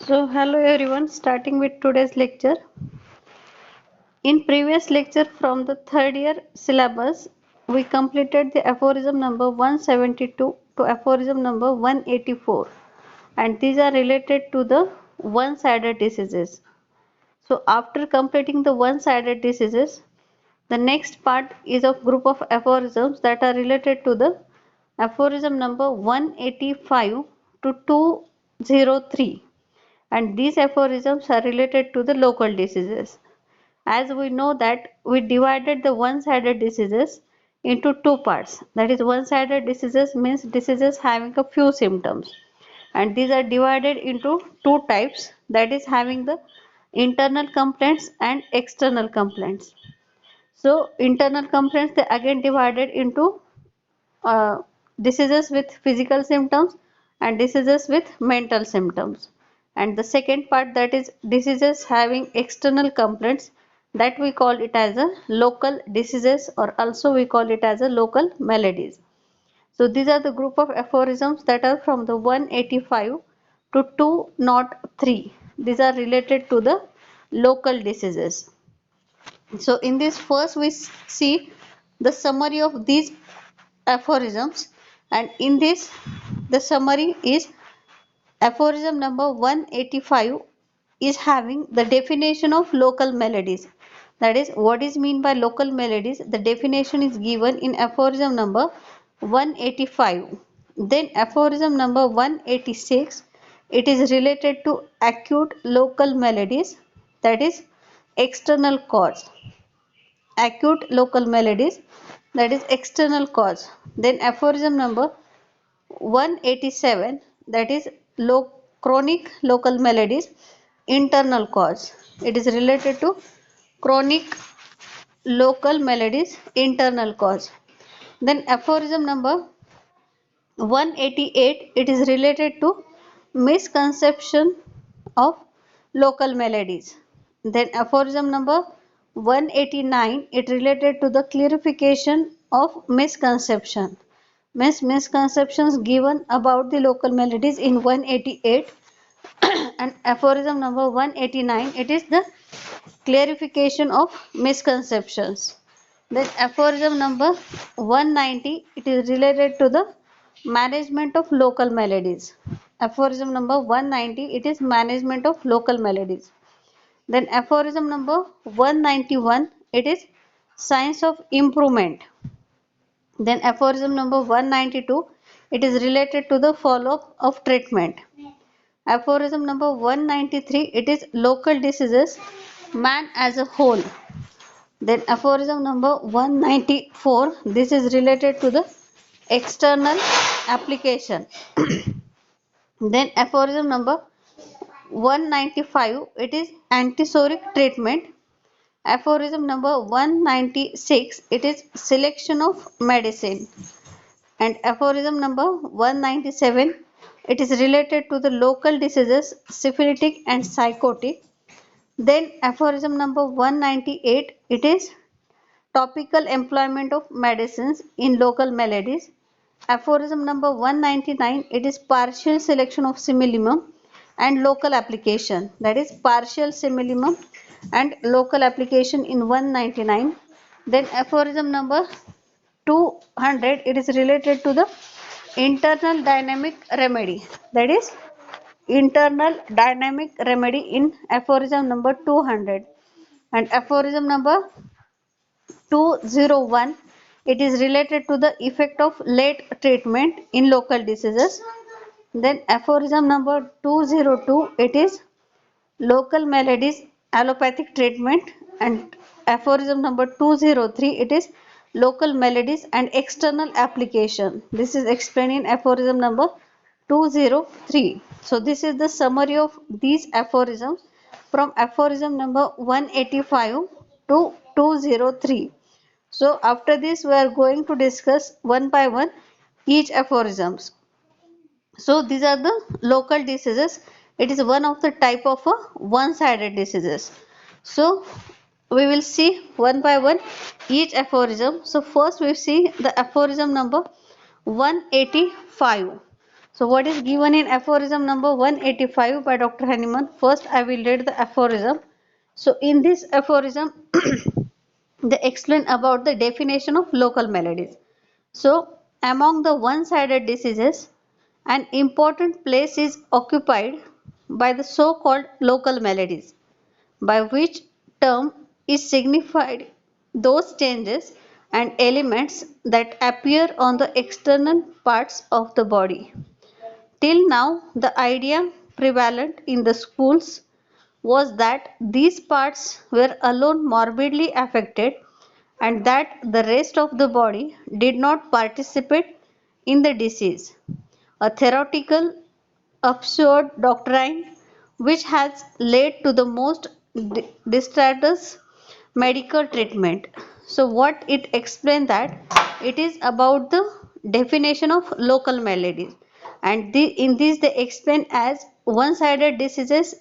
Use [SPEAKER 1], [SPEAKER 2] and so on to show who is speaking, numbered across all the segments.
[SPEAKER 1] Hello everyone, starting with today's lecture. In previous lecture from the third year syllabus, we completed the aphorism number 172 to aphorism number 184, and these are related to the one-sided diseases. So, after completing the one-sided diseases, the next part is of group of aphorisms that are related to the aphorism number 185 to 203, and these aphorisms are related to the local diseases. As we know that we divided the one-sided diseases into two parts. That is, one-sided diseases means diseases having a few symptoms, and these are divided into two types, that is having the internal complaints and external complaints. So internal complaints, they again divided into uh, diseases with physical symptoms and diseases with mental symptoms. And the second part, that is diseases having external complaints, that we call it as a local diseases, or also we call it as a local maladies. So these are the group of aphorisms that are from the 185 to 203. These are related to the local diseases. So in this first we see the summary of these aphorisms, and in this the summary is aphorism number 185 is having the definition of local melodies. That is, what is mean by local melodies, the definition is given in aphorism number 185. Then aphorism number 186, it is related to acute local melodies, that is external cause. Acute local melodies, that is external cause. Then aphorism number 187, that is chronic local maladies, internal cause. It is related to chronic local maladies, internal cause. Then aphorism number 188, it is related to misconception of local maladies. Then aphorism number 189, it related to the clarification of misconception, misconceptions given about the local melodies in 188. And aphorism number 189, it is the clarification of misconceptions. Then aphorism number 190, it is related to the management of local melodies. Aphorism number 190, it is management of local melodies. Then aphorism number 191, it is science of improvement. Then aphorism number 192, it is related to the follow-up of treatment. Aphorism number 193, it is local diseases, man as a whole. Then aphorism number 194, this is related to the external application. Then aphorism number 195, it is antisoric treatment. Aphorism number 196, it is selection of medicine. And aphorism number 197, it is related to the local diseases, syphilitic and psychotic. Then aphorism number 198, it is topical employment of medicines in local maladies. Aphorism number 199, it is partial selection of simillimum and local application, that is partial simillimum and local application in 199. Then aphorism number 200, it is related to the internal dynamic remedy, that is internal dynamic remedy in aphorism number 200. And aphorism number 201, it is related to the effect of late treatment in local diseases. Then aphorism number 202, it is local maladies allopathic treatment. And aphorism number 203, it is local maladies and external application. This is explained in aphorism number 203. So this is the summary of these aphorisms from aphorism number 185 to 203. So after this we are going to discuss one by one each aphorisms. So these are the local diseases. It is one of the type of a one-sided diseases. So we will see one by one each aphorism. So first we see the aphorism number 185. So what is given in aphorism number 185 by Dr. Hanneman? First I will read the aphorism. So in this aphorism they explain about the definition of local maladies. So among the one-sided diseases, an important place is occupied by the so-called local maladies, by which term is signified those changes and elements that appear on the external parts of the body. Till now, the idea prevalent in the schools was that these parts were alone morbidly affected and that the rest of the body did not participate in the disease. A theoretical, absurd doctrine which has led to the most disastrous medical treatment. So what it explains that it is about the definition of local maladies, and in this they explain as one-sided diseases.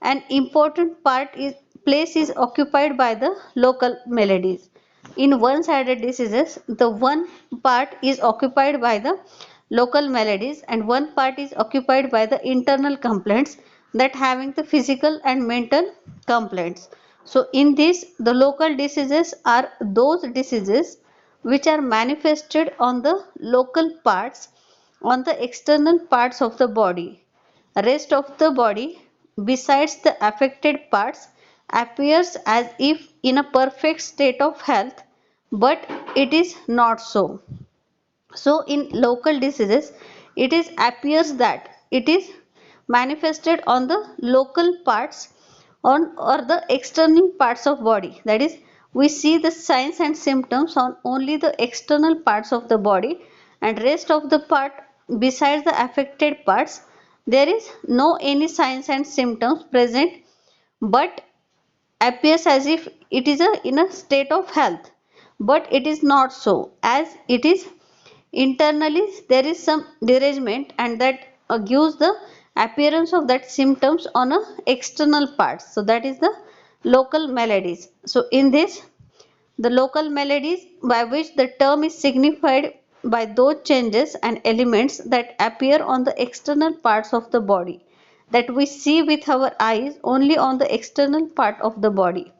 [SPEAKER 1] An important place is occupied by the local maladies. In one-sided diseases, the one part is occupied by the local maladies and one part is occupied by the internal complaints that having the physical and mental complaints. So in this, the local diseases are those diseases which are manifested on the local parts, on the external parts of the body. Rest of the body, besides the affected parts, appears as if in a perfect state of health, but it is not so. So in local diseases, it is appears that it is manifested on the local parts on or the external parts of body. That is, we see the signs and symptoms on only the external parts of the body, and rest of the part besides the affected parts there is no any signs and symptoms present, but appears as if it is in a state of health, but it is not so, as it is internally there is some derangement and that gives the appearance of that symptoms on a external parts. So that is the local maladies. So in this, the local maladies by which the term is signified by those changes and elements that appear on the external parts of the body, that we see with our eyes only on the external part of the body.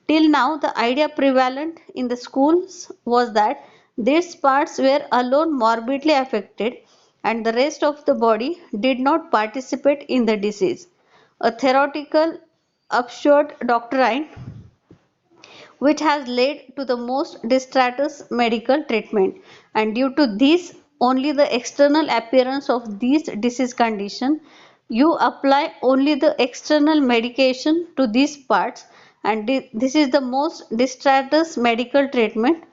[SPEAKER 1] Till now, the idea prevalent in the schools was that these parts were alone morbidly affected and the rest of the body did not participate in the disease. A theoretical, absurd doctrine which has led to the most disastrous medical treatment, and due to this only the external appearance of these disease condition, you apply only the external medication to these parts, and this is the most disastrous medical treatment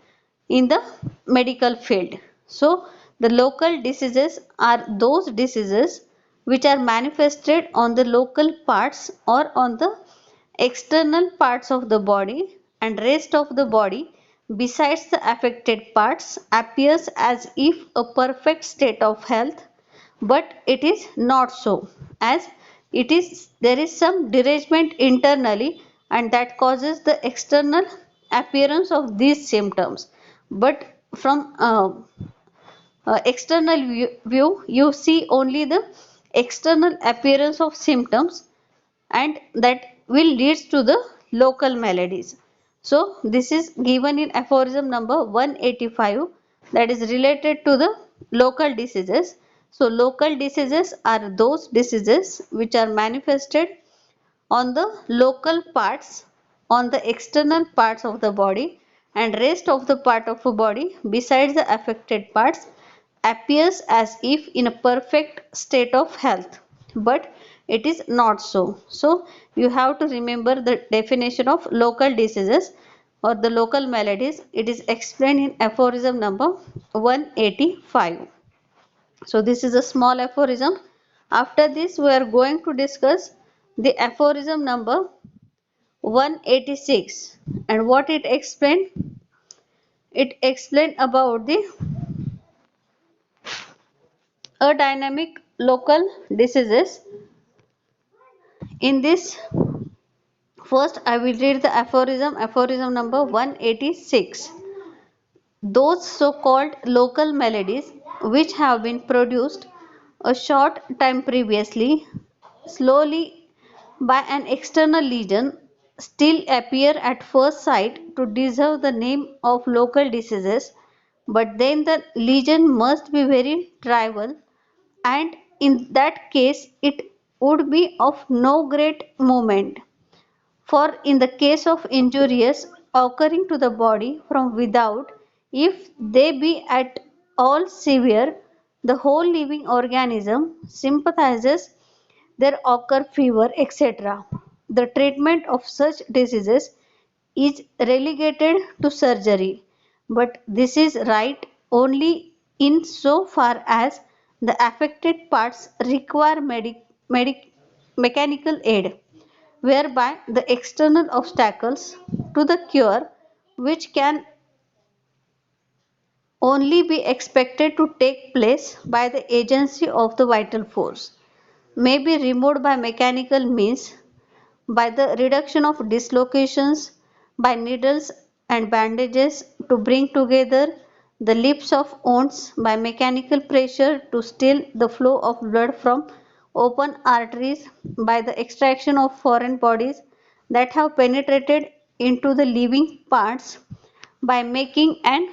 [SPEAKER 1] in the medical field. So the local diseases are those diseases which are manifested on the local parts or on the external parts of the body, and rest of the body besides the affected parts appears as if a perfect state of health, but it is not so, as it is there is some derangement internally and that causes the external appearance of these symptoms, but from external view you see only the external appearance of symptoms, and that will leads to the local maladies. So this is given in aphorism number 185, that is related to the local diseases. So local diseases are those diseases which are manifested on the local parts, on the external parts of the body, and rest of the part of the body besides the affected parts appears as if in a perfect state of health, but it is not so. So you have to remember the definition of local diseases or the local maladies. It is explained in aphorism number 185. So this is a small aphorism. After this we are going to discuss the aphorism number 186, and what it explained, it explained about the dynamic local diseases. In this, first I will read the aphorism number 186. Those so-called local maladies which have been produced a short time previously, slowly by an external lesion, still appear at first sight to deserve the name of local diseases, but then the lesion must be very trivial, and in that case it would be of no great moment. For in the case of injuries occurring to the body from without, if they be at all severe, the whole living organism sympathizes, there occur fever, etc. The treatment of such diseases is relegated to surgery, but this is right only in so far as the affected parts require mechanical aid, whereby the external obstacles to the cure, which can only be expected to take place by the agency of the vital force, may be removed by mechanical means, by the reduction of dislocations, by needles and bandages to bring together the lips of wounds, by mechanical pressure to still the flow of blood from open arteries, by the extraction of foreign bodies that have penetrated into the living parts, by making and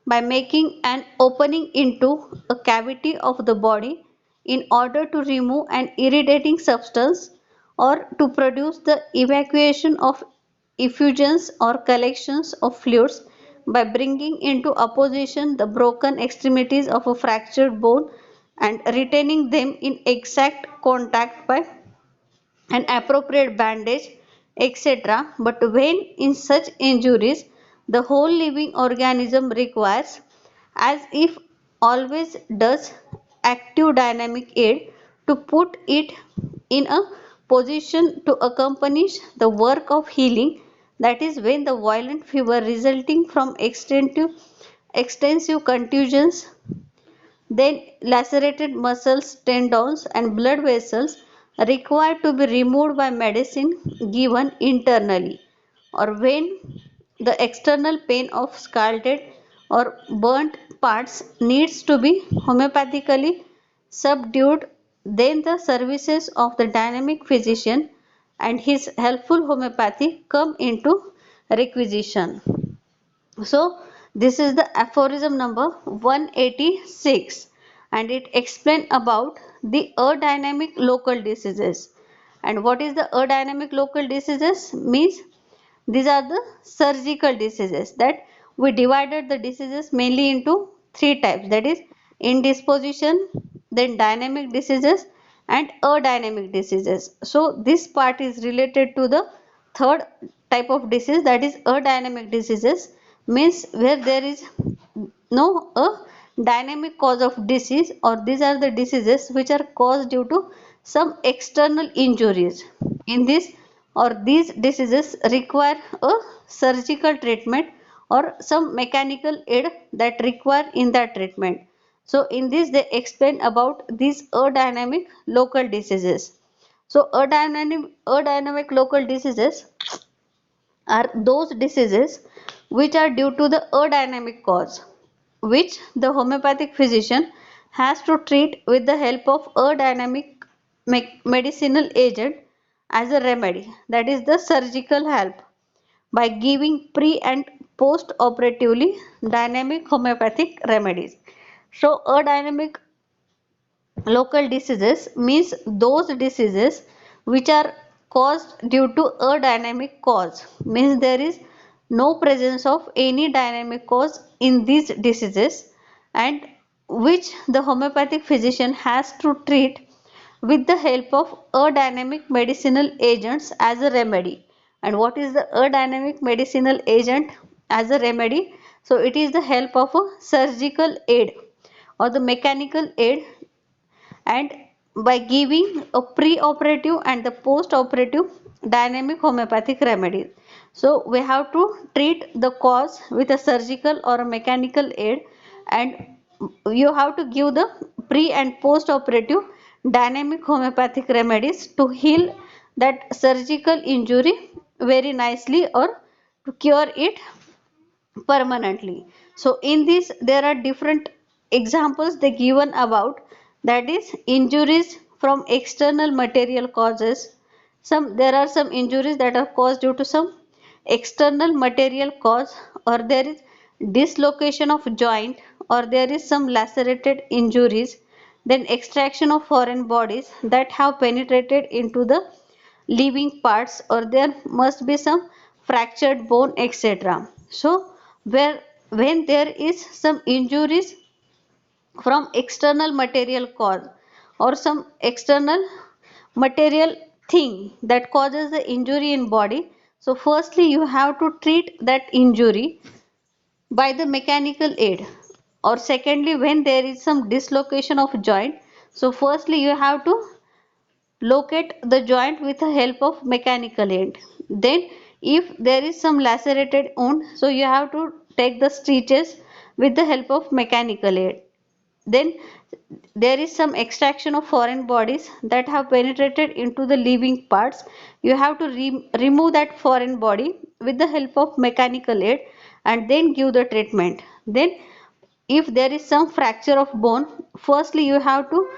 [SPEAKER 1] by making an opening into a cavity of the body in order to remove an irritating substance or to produce the evacuation of effusions or collections of fluids, by bringing into opposition the broken extremities of a fractured bone and retaining them in exact contact by an appropriate bandage, etc. But when in such injuries the whole living organism requires, as if always does, active dynamic aid to put it in a position to accomplish the work of healing, that is when the violent fever resulting from extensive contusions, then lacerated muscles, tendons, and blood vessels required to be removed by medicine given internally, or when the external pain of scalded or burnt parts needs to be homeopathically subdued, then the services of the dynamic physician and his helpful homeopathy come into requisition. So, this is the aphorism number 186, and it explains about the aerodynamic local diseases. And what is the aerodynamic local diseases? Means these are the surgical diseases, that we divided the diseases mainly into three types, that is indisposition, then dynamic diseases and aerodynamic diseases. So this part is related to the third type of disease, that is aerodynamic diseases, means where there is no a dynamic cause of disease, or these are the diseases which are caused due to some external injuries. In this or these diseases require a surgical treatment or some mechanical aid that require in that treatment. So in this they explain about these aerodynamic local diseases. So aerodynamic local diseases are those diseases which are due to the aerodynamic cause, which the homeopathic physician has to treat with the help of aerodynamic medicinal agent as a remedy, that is the surgical help, by giving pre and post operatively dynamic homeopathic remedies. So aerodynamic local diseases means those diseases which are caused due to a dynamic cause, means there is no presence of any dynamic cause in these diseases, and which the homeopathic physician has to treat with the help of aerodynamic medicinal agents as a remedy. And what is the aerodynamic medicinal agent as a remedy? So it is the help of a surgical aid or the mechanical aid, and by giving a pre-operative and the post-operative dynamic homeopathic remedies. So we have to treat the cause with a surgical or a mechanical aid, and you have to give the pre and post-operative dynamic homeopathic remedies to heal that surgical injury very nicely or to cure it permanently. So in this there are different examples they given about, that is injuries from external material causes. Some There are some injuries that are caused due to some external material cause, or there is dislocation of joint, or there is some lacerated injuries, then extraction of foreign bodies that have penetrated into the living parts, or there must be some fractured bone, etc. So where when there is some injuries from external material cause, or some external material thing that causes the injury in body, so firstly you have to treat that injury by the mechanical aid. Or secondly, when there is some dislocation of joint, so firstly you have to locate the joint with the help of mechanical aid. Then if there is some lacerated wound, so you have to take the stitches with the help of mechanical aid. Then there is some extraction of foreign bodies that have penetrated into the living parts. You have to remove that foreign body with the help of mechanical aid and then give the treatment. Then if there is some fracture of bone, firstly you have to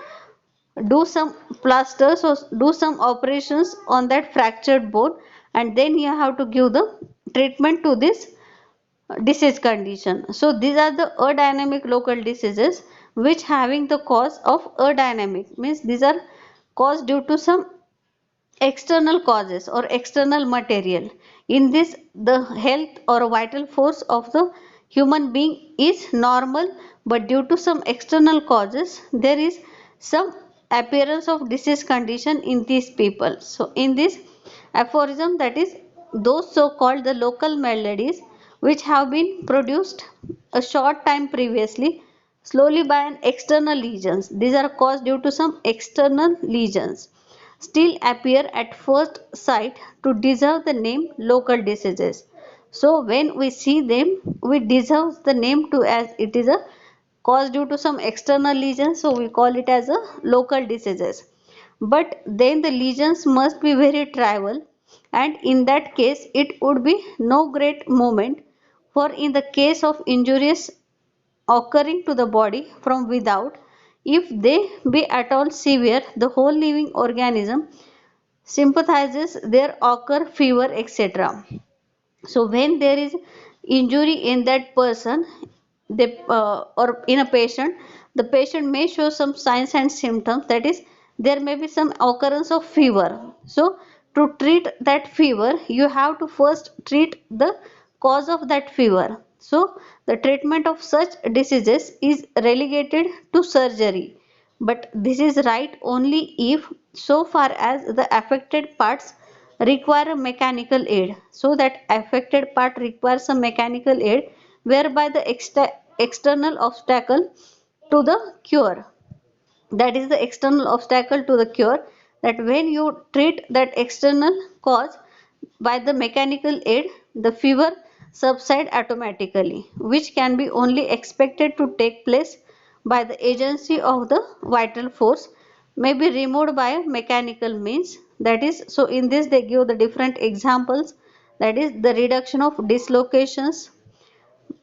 [SPEAKER 1] do some plasters or do some operations on that fractured bone, and then you have to give the treatment to this disease condition. So these are the adynamic local diseases which having the cause of adynamic, means these are caused due to some external causes or external material. In this, the health or vital force of the human being is normal, but due to some external causes there is some appearance of disease condition in these people. So in this aphorism, that is those so called the local maladies which have been produced a short time previously slowly by an external lesions, these are caused due to some external lesions, still appear at first sight to deserve the name local diseases. So when we see them, we deserve the name to, as it is a cause due to some external lesion, so we call it as a local diseases. But then the lesions must be very trivial, and in that case it would be no great moment, for in the case of injuries occurring to the body from without, if they be at all severe, the whole living organism sympathizes, there occur fever, etc. So when there is injury in that person, or in a patient, the patient may show some signs and symptoms, that is there may be some occurrence of fever. So to treat that fever you have to first treat the cause of that fever. So the treatment of such diseases is relegated to surgery, but this is right only if so far as the affected parts require a mechanical aid. So that affected part requires a mechanical aid, whereby the external obstacle to the cure, that is the external obstacle to the cure, that when you treat that external cause by the mechanical aid, the fever subside automatically, which can be only expected to take place by the agency of the vital force, may be removed by mechanical means. That is, so in this they give the different examples, that is the reduction of dislocations,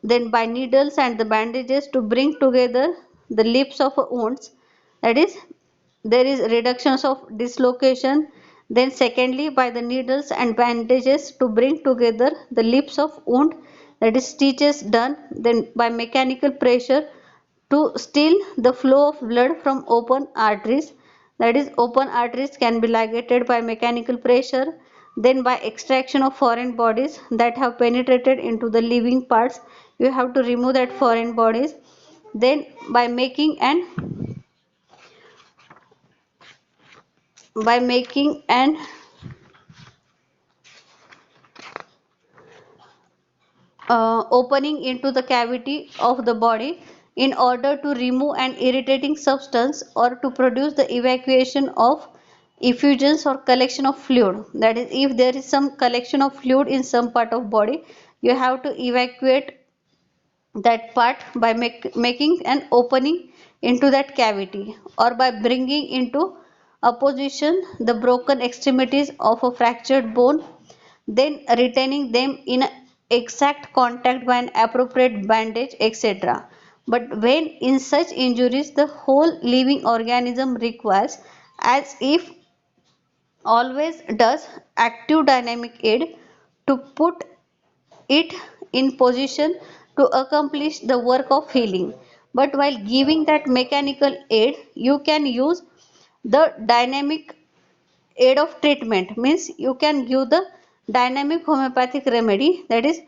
[SPEAKER 1] then by needles and the bandages to bring together the lips of wounds, that is there is reductions of dislocation. Then secondly, by the needles and bandages to bring together the lips of wound, that is stitches done. Then by mechanical pressure to still the flow of blood from open arteries, that is open arteries can be ligated by mechanical pressure. Then by extraction of foreign bodies that have penetrated into the living parts, you have to remove that foreign bodies. Then by making and opening into the cavity of the body in order to remove an irritating substance, or to produce the evacuation of effusions or collection of fluid, that is if there is some collection of fluid in some part of body, you have to evacuate that part by making an opening into that cavity, or by bringing into opposition the broken extremities of a fractured bone, then retaining them in exact contact by an appropriate bandage, etc. But when in such injuries the whole living organism requires, as if always does, active dynamic aid to put it in position to accomplish the work of healing. But while giving that mechanical aid, you can use the dynamic aid of treatment, means you can give the dynamic homeopathic remedy, that is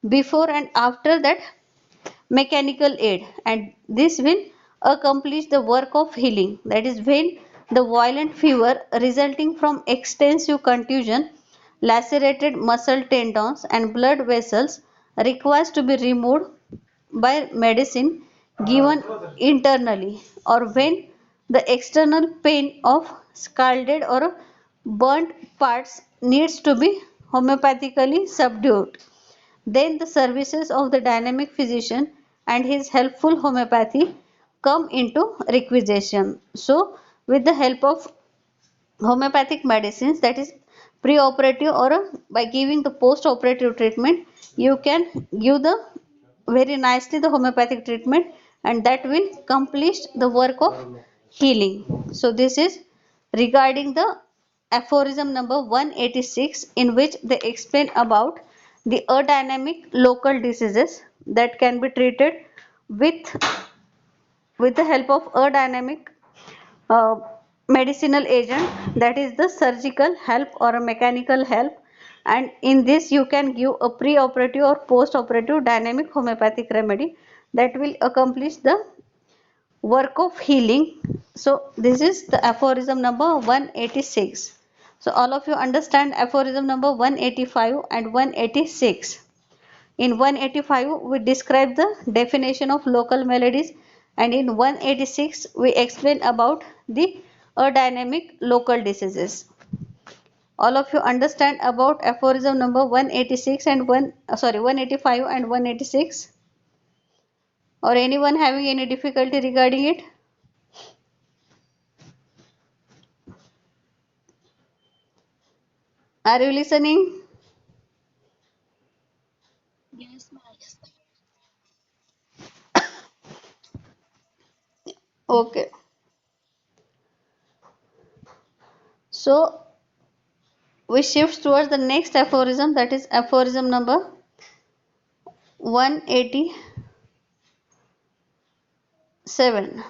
[SPEAKER 1] before and after that mechanical aid, and this will accomplish the work of healing. That is when the violent fever resulting from extensive contusion, lacerated muscle tendons and blood vessels requires to be removed by medicine given internally, or when the external pain of scalded or burnt parts needs to be homeopathically subdued, then the services of the dynamic physician and his helpful homeopathy come into requisition. So, with the help of homeopathic medicines, that is pre-operative or by giving the post-operative treatment, you can give the very nicely the homeopathic treatment, and that will accomplish the work of healing. So this is regarding the aphorism number 186, in which they explain about the adynamic local diseases that can be treated with the help of adynamic uh, medicinal agent, that is the surgical help or a mechanical help, and in this you can give a pre-operative or post-operative dynamic homeopathic remedy that will accomplish the work of healing. So this is the aphorism number 186. So all of you understand aphorism number 185 and 186. In 185 we describe the definition of local melodies, and in 186 we explain about the adynamic local diseases. All of you understand about aphorism number 186 and 185 and 186, or anyone having any difficulty regarding it? Are you listening? Okay. So we shift towards the next aphorism, that is aphorism number 187.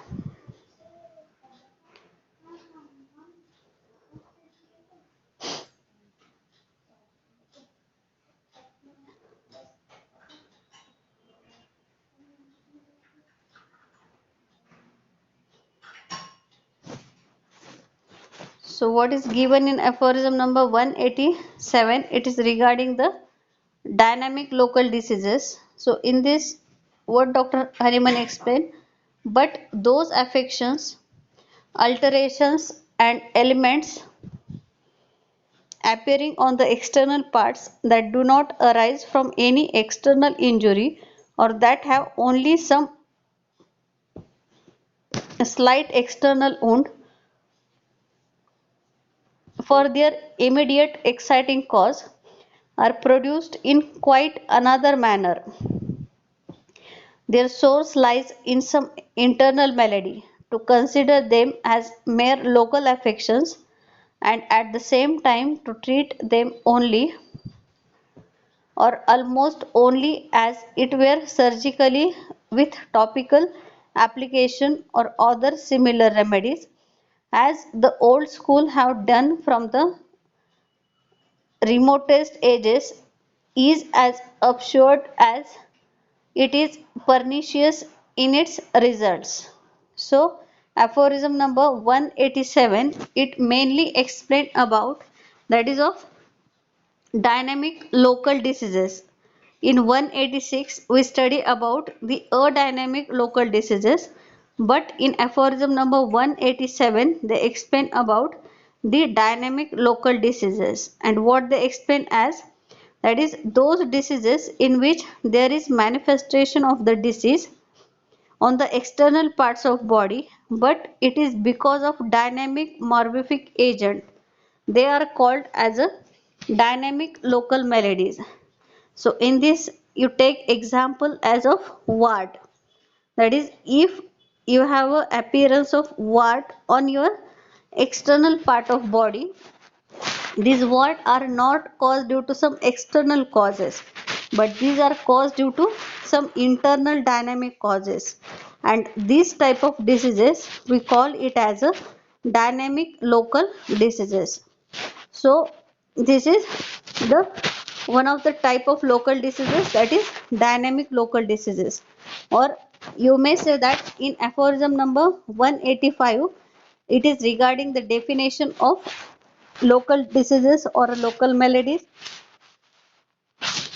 [SPEAKER 1] So what is given in aphorism number 187? It is regarding the dynamic local diseases. So in this, what Dr. Hariman explained, but those affections, alterations and elements appearing on the external parts that do not arise from any external injury, or that have only some slight external wound for their immediate exciting cause, are produced in quite another manner. Their source lies in some internal malady. To consider them as mere local affections, and at the same time to treat them only or almost only as it were surgically with topical application or other similar remedies, as the old school have done from the remotest ages, is as absurd as it is pernicious in its results. So, aphorism number 187, it mainly explained about, that is of dynamic local diseases. In 186 we study about the adynamic local diseases, but in aphorism number 187 they explain about the dynamic local diseases, and what they explain as, that is those diseases in which there is manifestation of the disease on the external parts of body, but it is because of dynamic morbific agent. They are called as a dynamic local maladies. So in this you take example as of wart. That is, if you have a appearance of wart on your external part of body, these what are not caused due to some external causes, but these are caused due to some internal dynamic causes. And this type of diseases we call it as a dynamic local diseases. So this is the one of the type of local diseases, that is dynamic local diseases. Or you may say that in aphorism number 185 it is regarding the definition of local diseases or local maladies.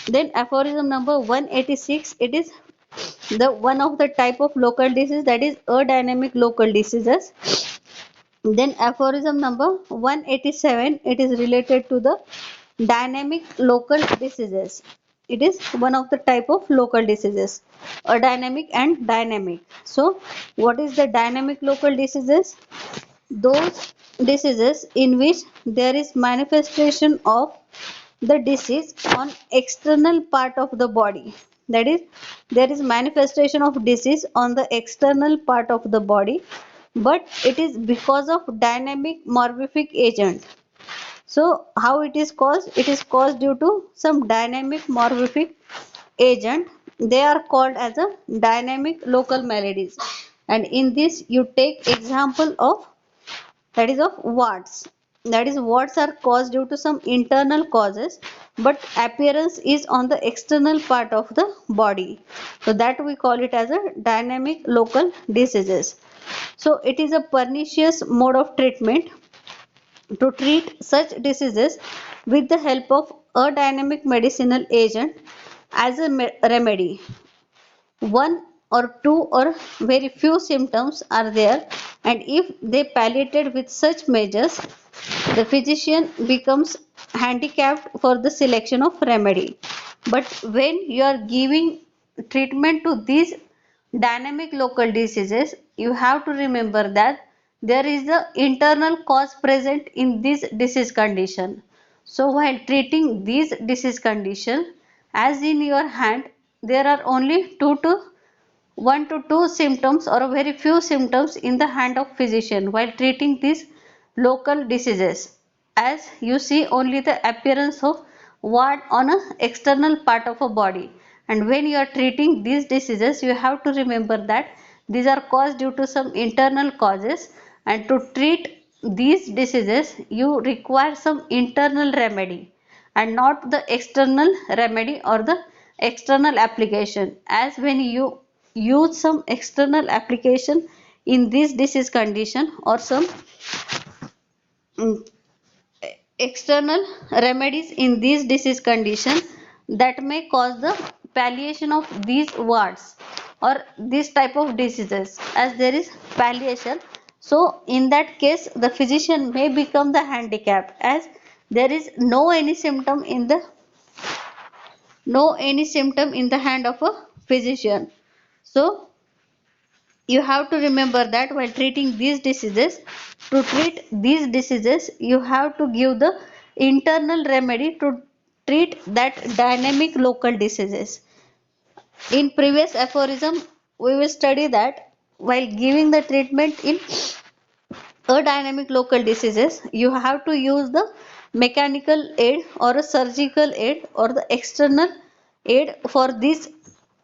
[SPEAKER 1] Then aphorism number 186, it is the one of the type of local disease, that is aerodynamic local diseases. Then aphorism number 187, it is related to the dynamic local diseases. It is one of the type of local diseases, aerodynamic and dynamic. So what is the dynamic local diseases? Those diseases in which there is manifestation of the disease on external part of the body. That is, there is manifestation of disease on the external part of the body, but it is because of dynamic morphic agent. So how it is caused? It is caused due to some dynamic morphic agent. They are called as a dynamic local maladies. And in this you take example of, that is of warts. That is, warts are caused due to some internal causes, but appearance is on the external part of the body. So that we call it as a dynamic local diseases. So it is a pernicious mode of treatment to treat such diseases with the help of a dynamic medicinal agent as a remedy. One or two or very few symptoms are there, and if they palliated with such measures, the physician becomes handicapped for the selection of remedy. But when you are giving treatment to these dynamic local diseases, you have to remember that there is the internal cause present in this disease condition. So while treating these disease condition, as in your hand there are only 1 to 2 symptoms or very few symptoms in the hand of physician while treating these local diseases, as you see only the appearance of wart on a external part of a body. And when you are treating these diseases, you have to remember that these are caused due to some internal causes, and to treat these diseases you require some internal remedy and not the external remedy or the external application. As when you use some external application in this disease condition or some mm, external remedies in this disease condition, that may cause the palliation of these warts or this type of diseases, as there is palliation. So in that case the physician may become the handicapped, as there is no any symptom in the hand of a physician. So you have to remember that while treating these diseases, to treat these diseases you have to give the internal remedy to treat that dynamic local diseases. In previous aphorism we will study that while giving the treatment in dynamic local diseases, you have to use the mechanical aid or a surgical aid or the external aid for these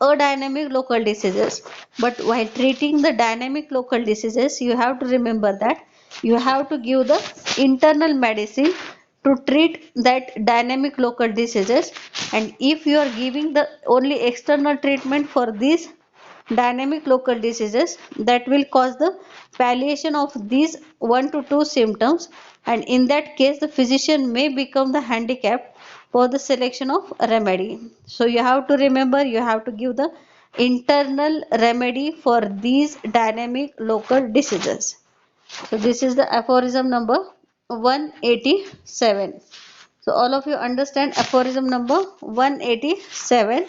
[SPEAKER 1] dynamic local diseases. But while treating the dynamic local diseases, you have to remember that you have to give the internal medicine to treat that dynamic local diseases. And if you are giving the only external treatment for these dynamic local diseases, that will cause the palliation of these 1 to 2 symptoms, and in that case the physician may become the handicap for the selection of remedy. So you have to remember, you have to give the internal remedy for these dynamic local diseases. So this is the aphorism number 187. So all of you understand aphorism number 187.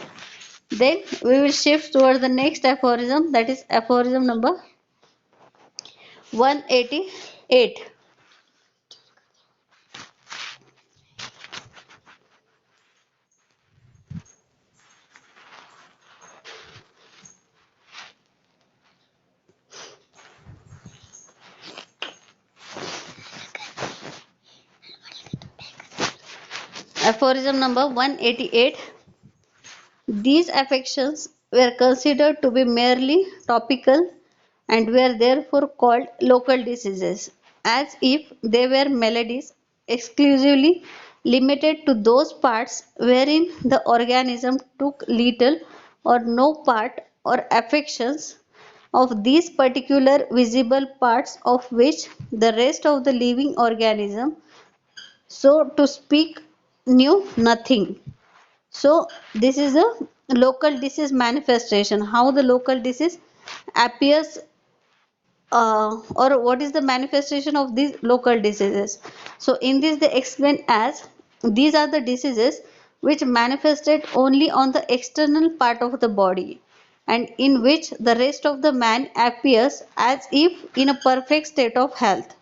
[SPEAKER 1] Then we will shift towards the next aphorism, that is aphorism number 188. Aphorism number 188. These affections were considered to be merely topical and were therefore called local diseases, as if they were maladies exclusively limited to those parts wherein the organism took little or no part or affections of these particular visible parts of which the rest of the living organism, so to speak, knew nothing. So this is a local disease manifestation. How the local disease appears, or what is the manifestation of these local diseases. So in this they explain as these are the diseases which manifested only on the external part of the body and in which the rest of the man appears as if in a perfect state of health.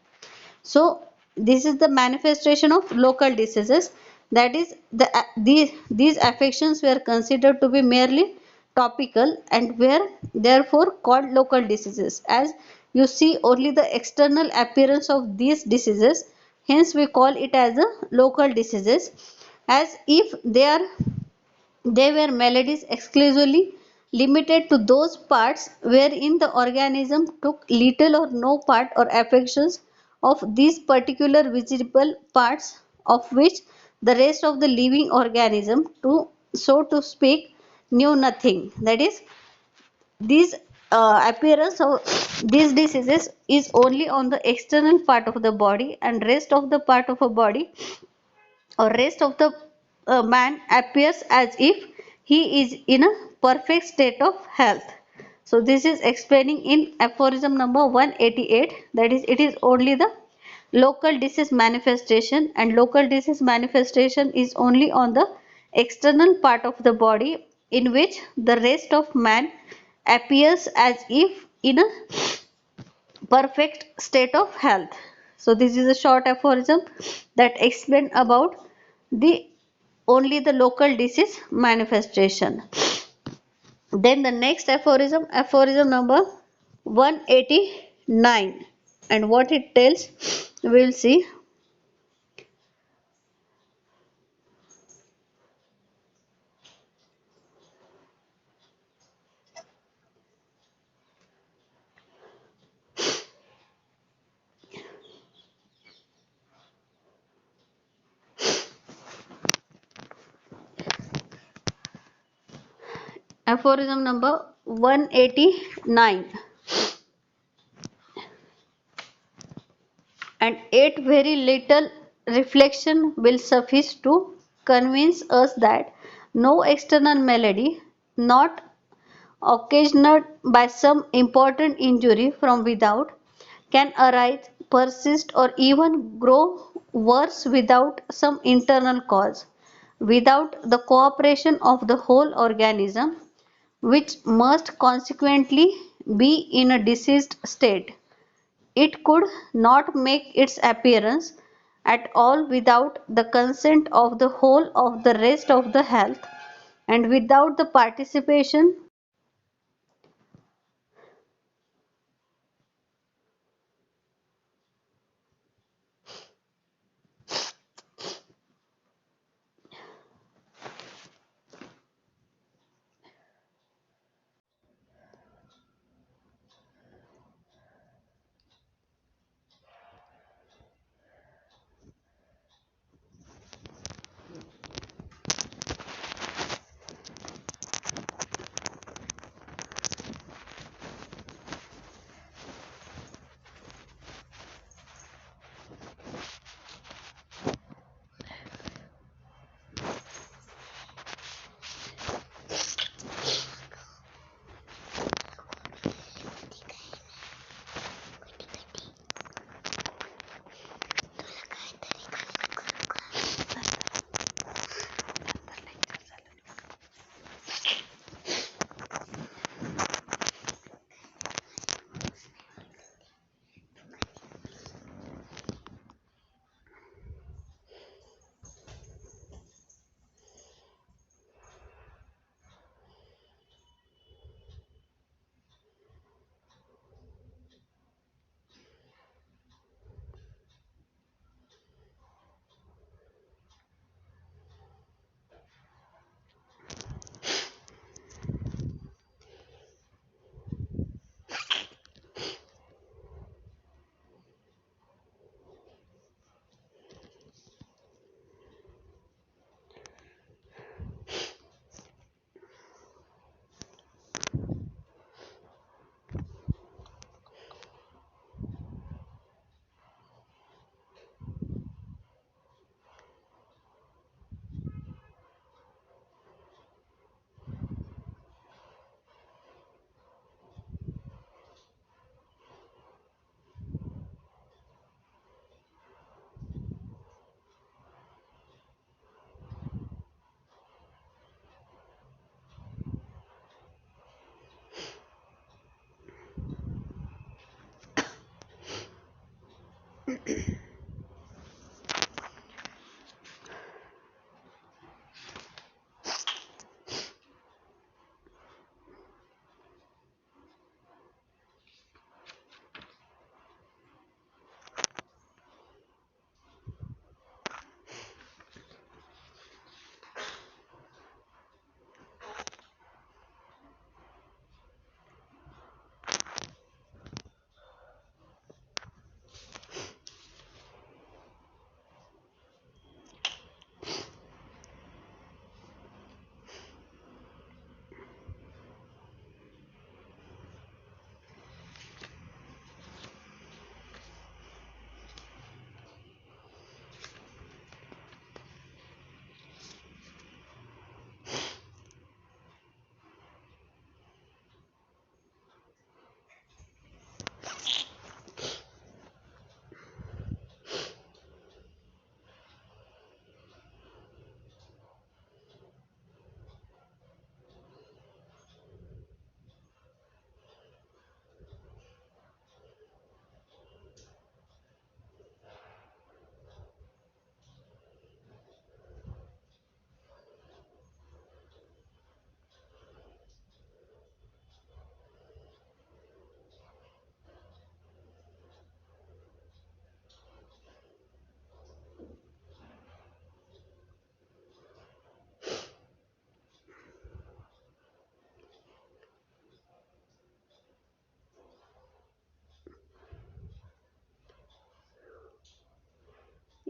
[SPEAKER 1] So this is the manifestation of local diseases. That is, these affections were considered to be merely topical and were therefore called local diseases. As you see only the external appearance of these diseases, hence we call it as a local diseases, as if they were maladies exclusively limited to those parts wherein the organism took little or no part or affections of these particular visible parts of which the rest of the living organism, to so to speak, knew nothing. That is, these appearance of these diseases is only on the external part of the body, and rest of the part of a body or rest of the man appears as if he is in a perfect state of health. So this is explaining in aphorism number 188, that is, it is only the local disease manifestation, and local disease manifestation is only on the external part of the body in which the rest of man appears as if in a perfect state of health. So this is a short aphorism that explain about the only the local disease manifestation. Then the next aphorism, aphorism number 189, and what it tells we will see. Aphorism number 189, and yet very little reflection will suffice to convince us that no external malady, not occasioned by some important injury from without, can arise, persist, or even grow worse without some internal cause, without the cooperation of the whole organism, which must consequently be in a diseased state. It could not make its appearance at all without the consent of the whole of the rest of the health, and without the participation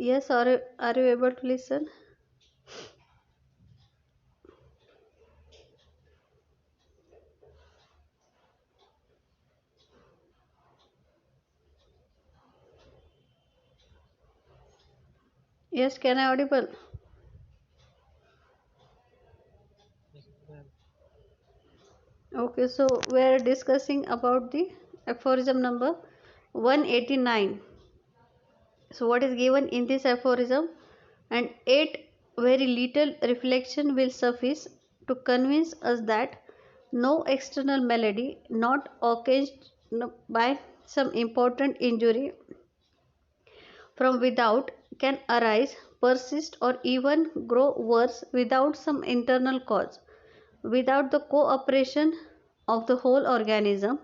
[SPEAKER 1] Yes, are you able to listen? Yes, can I audible? Okay, so we are discussing about the aphorism number 189. So what is given in this aphorism? And eight very little reflection will suffice to convince us that no external malady, not occasioned by some important injury from without, can arise, persist, or even grow worse without some internal cause, without the cooperation of the whole organism,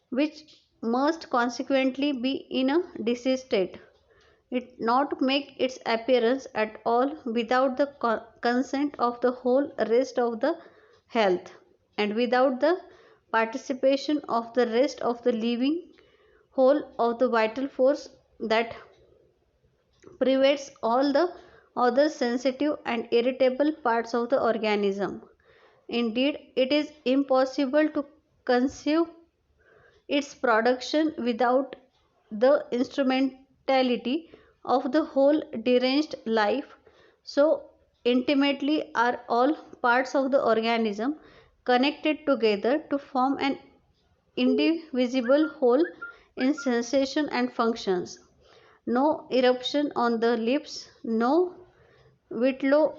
[SPEAKER 1] which must consequently be in a diseased state. It not make its appearance at all without the consent of the whole rest of the health, and without the participation of the rest of the living whole of the vital force that prevents all the other sensitive and irritable parts of the organism. Indeed, it is impossible to conceive its production without the instrumentality of the whole deranged life. So intimately are all parts of the organism connected together to form an indivisible whole in sensation and functions. No eruption on the lips, no vitlo-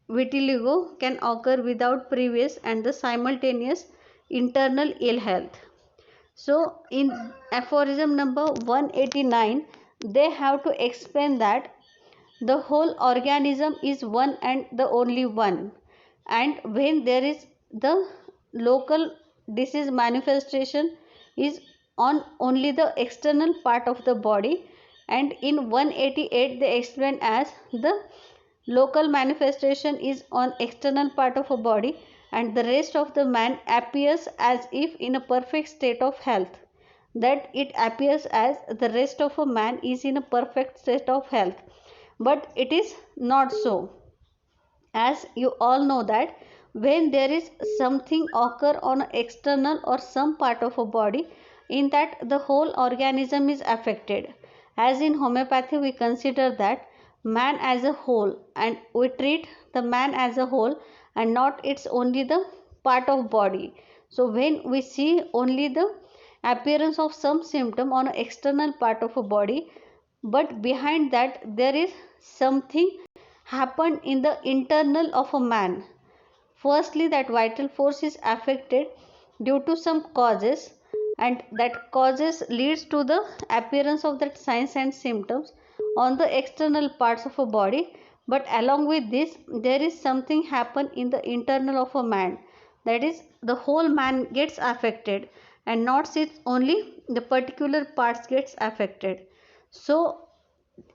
[SPEAKER 1] vitiligo can occur without previous and the simultaneous internal ill health. So, in aphorism number 189, they have to explain that the whole organism is one and the only one. And when there is the local disease manifestation is on only the external part of the body, and in 188 they explain as the local manifestation is on external part of a body, and the rest of the man appears as if in a perfect state of health, that it appears as the rest of a man is in a perfect state of health, but it is not so. As you all know that when there is something occur on external or some part of a body, in that the whole organism is affected. As in homeopathy we consider that man as a whole, and we treat the man as a whole and not its only the part of body. So when we see only the appearance of some symptom on an external part of a body, but behind that there is something happened in the internal of a man. Firstly, that vital force is affected due to some causes, and that causes leads to the appearance of that signs and symptoms on the external parts of a body. But along with this, there is something happen in the internal of a man, that is the whole man gets affected, and not its only the particular parts gets affected. So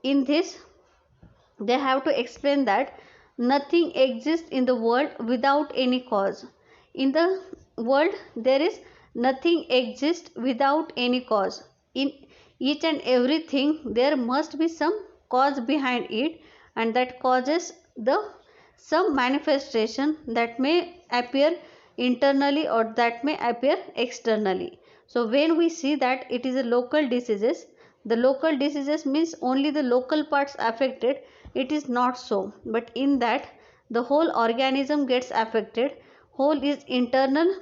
[SPEAKER 1] in this, they have to explain that nothing exists in the world without any cause. In the world, there is nothing exists without any cause. In each and everything, there must be some cause behind it, and that causes the some manifestation that may appear internally or that may appear externally. So when we see that it is a local diseases, the local diseases means only the local parts affected. It is not so, but in that the whole organism gets affected, whole is internal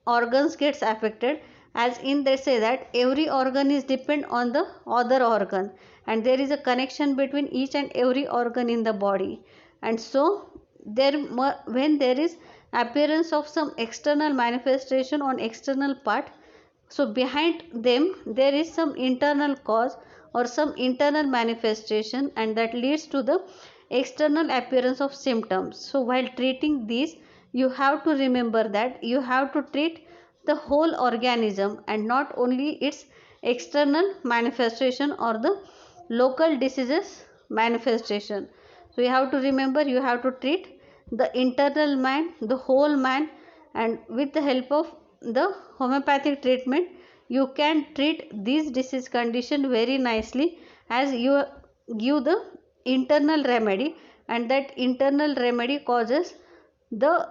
[SPEAKER 1] organs gets affected. As in, they say that every organ is depend on the other organ, and there is a connection between each and every organ in the body. And so there, when there is appearance of some external manifestation on external part, so behind them there is some internal cause or some internal manifestation, and that leads to the external appearance of symptoms. So while treating these, you have to remember that you have to treat the whole organism and not only its external manifestation or the local diseases manifestation. So you have to remember, you have to treat the internal man, the whole man, and with the help of the homeopathic treatment, you can treat this disease condition very nicely, as you give the internal remedy, and that internal remedy causes the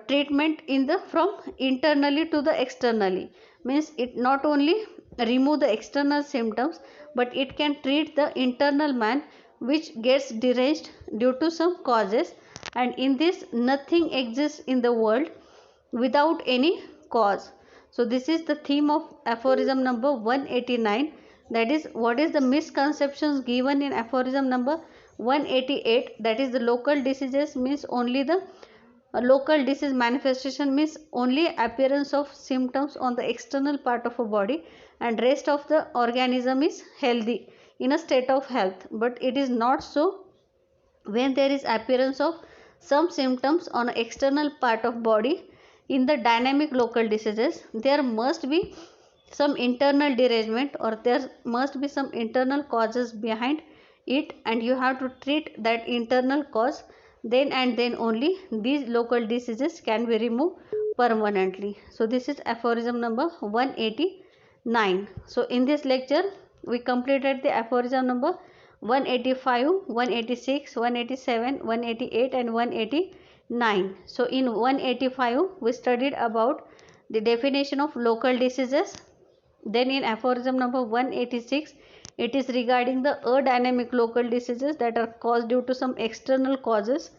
[SPEAKER 1] treatment in the from internally to the externally. Means it not only remove the external symptoms, but it can treat the internal man which gets deranged due to some causes. And in this, nothing exists in the world without any cause. So this is the theme of aphorism number 189, that is what is the misconceptions given in aphorism number 188, that is the local diseases means only the local disease manifestation means only appearance of symptoms on the external part of a body, and rest of the organism is healthy, in a state of health. But it is not so. When there is appearance of some symptoms on an external part of body in the dynamic local diseases, there must be some internal derangement or there must be some internal causes behind it, and you have to treat that internal cause. Then and then only these local diseases can be removed permanently. So this is aphorism number 189. So in this lecture we completed the aphorism number 185, 186, 187, 188 and 189. So in 185 we studied about the definition of local diseases. Then in aphorism number 186, it is regarding the adynamic local diseases that are caused due to some external causes,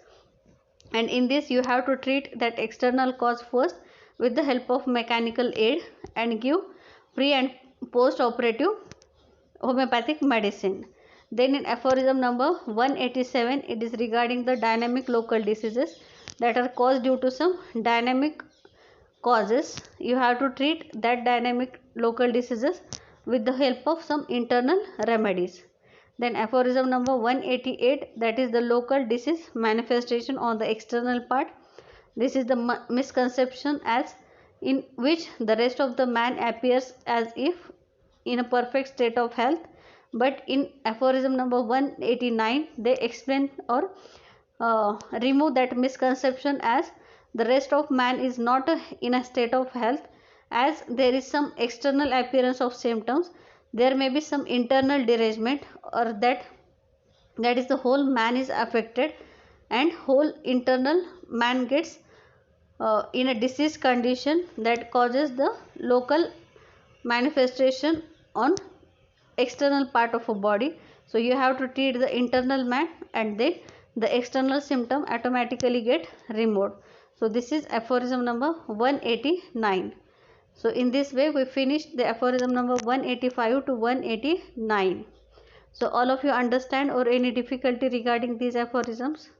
[SPEAKER 1] and in this you have to treat that external cause first with the help of mechanical aid and give pre and post operative homeopathic medicine. Then in aphorism number 187, it is regarding the dynamic local diseases that are caused due to some dynamic causes. You have to treat that dynamic local diseases with the help of some internal remedies. Then aphorism number 188, that is the local disease manifestation on the external part. This is the misconception as in which the rest of the man appears as if in a perfect state of health. But in aphorism number 189, they explain or remove that misconception as the rest of man is not in a state of health, as there is some external appearance of symptoms, there may be some internal derangement, or that is the whole man is affected, and whole internal man gets in a disease condition that causes the local manifestation on external part of a body. So you have to treat the internal man, and then the external symptom automatically get removed. So this is aphorism number 189. So in this way we finished the aphorism number 185 to 189. So all of you understand, or any difficulty regarding these aphorisms?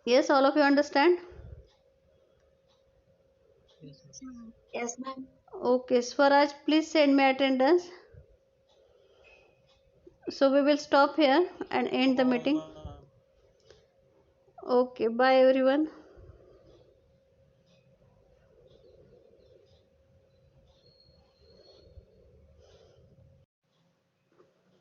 [SPEAKER 1] Yes, all of you understand?
[SPEAKER 2] Yes, ma'am.
[SPEAKER 1] Okay, Swaraj, please send me attendance. So we will stop here and end the meeting. Okay, bye everyone.